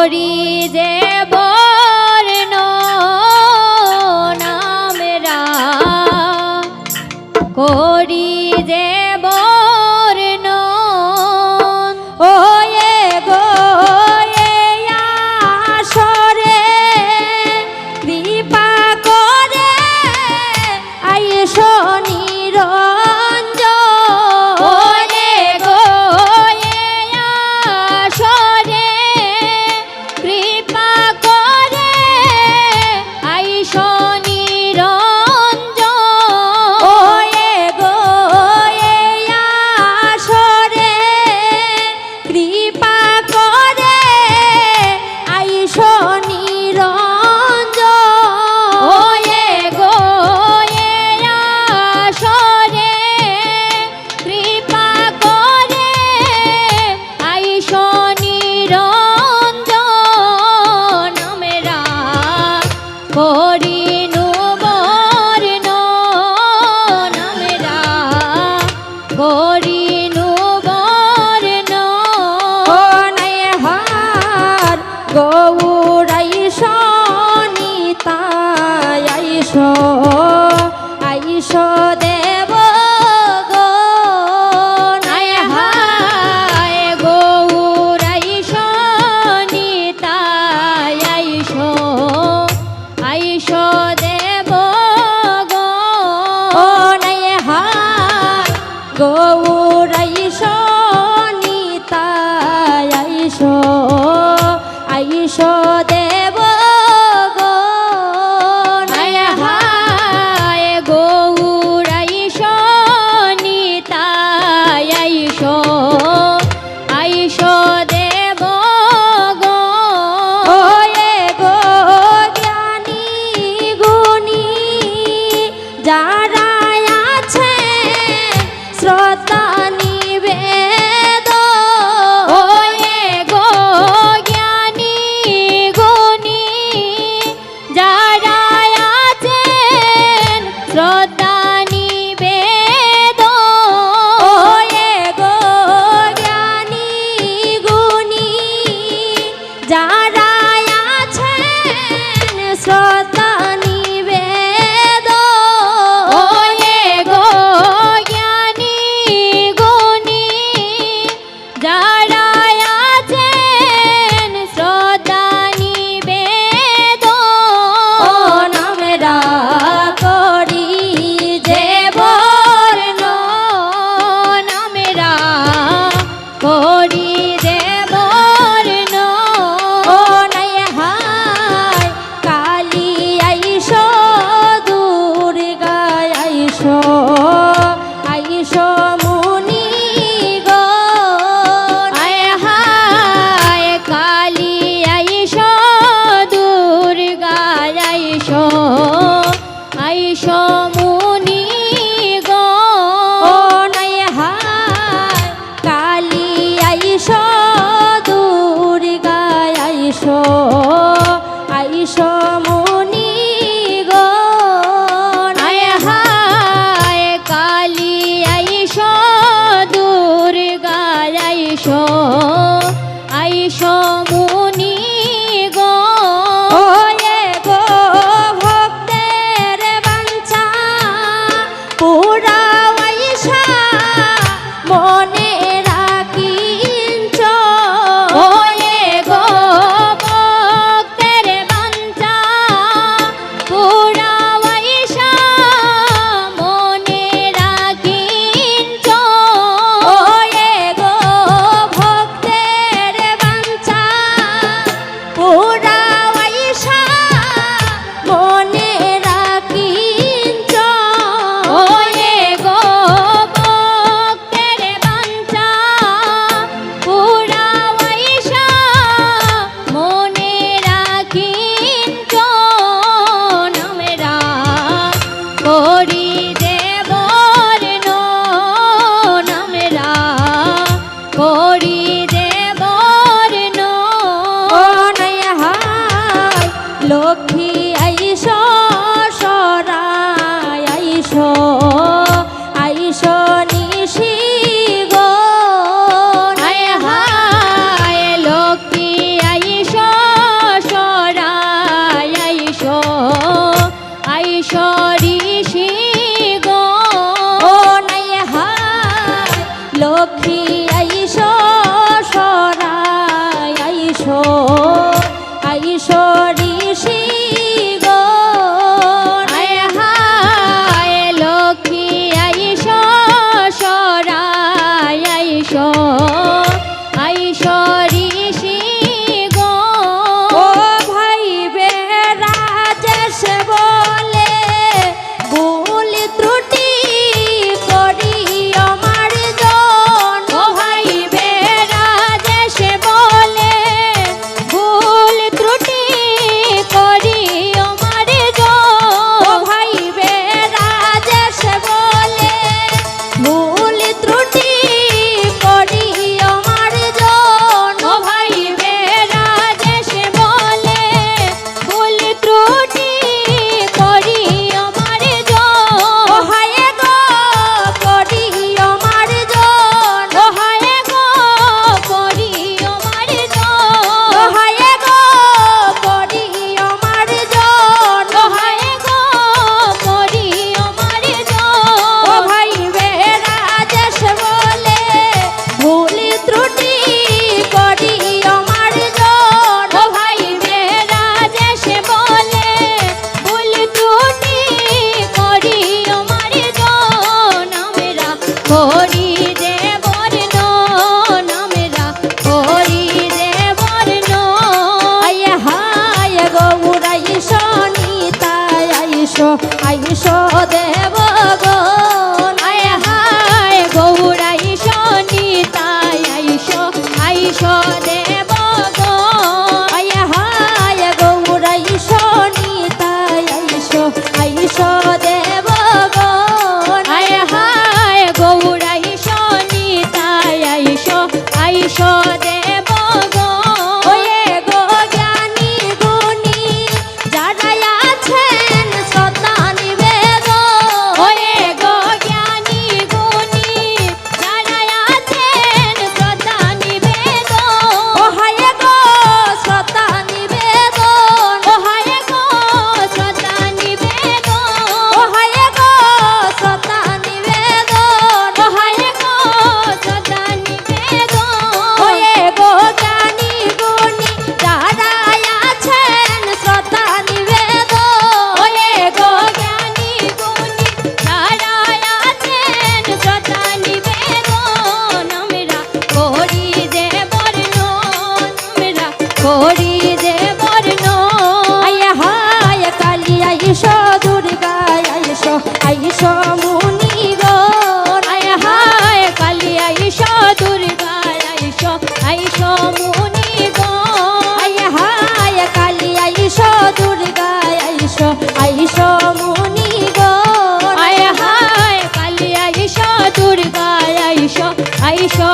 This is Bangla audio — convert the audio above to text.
করি যে বর্ণ নামেরা করি যে বর্ণ ও গো আসরে কৃপা করে আইসো আইসো দেব গো নাই হায় গৌর আইসো নিতাই আইসো আইসো দেব গো নাই হায় গৌর আইসো নিতাই আইসো আইসো দেব আইসো আইসো দেব গো আয় হায় গৌর আইসো নিতাই আইসো আইসো দেব গো আয় হায় গৌর আইসো নিতাই আইসো আইসো দেব গো ওয়ে গো জ্ঞানী গুণী যারা আছেন শ্রদ্ধা নিবেদন ওয়ে গো জ্ঞানী গুণী যারা আছেন শ্রদ্ধা নিবেদন ও হায় গো শ্রদ্ধা নিবেদন ও হায় গো শ্রদ্ধা নিবেদন ও হায় গো শ্রদ্ধা নিবেদন ও হায় গো শ্রদ্ধা নিবেদন ওয়ে গো জ্ঞানী গুণী যারা আছেন শ্রদ্ধা নিবেদন ওয়ে গো জ্ঞানী গুণী যারা আছেন শ্রদ্ধা নিবেদন আমরা করি যে বর্ণন আমরা করি যে বর্ণন আয় হায় কালী আইসো দুর্গা আইসো আইসো মুনি গণ আয় হায় কালী আইসো দুর্গা আইসো আইসো মুনি গণ আয় হায় কালী আইসো দুর্গা আইসো আইসো মুনি গণ আয় হায় কালী আইসো দুর্গা আইসো আইসো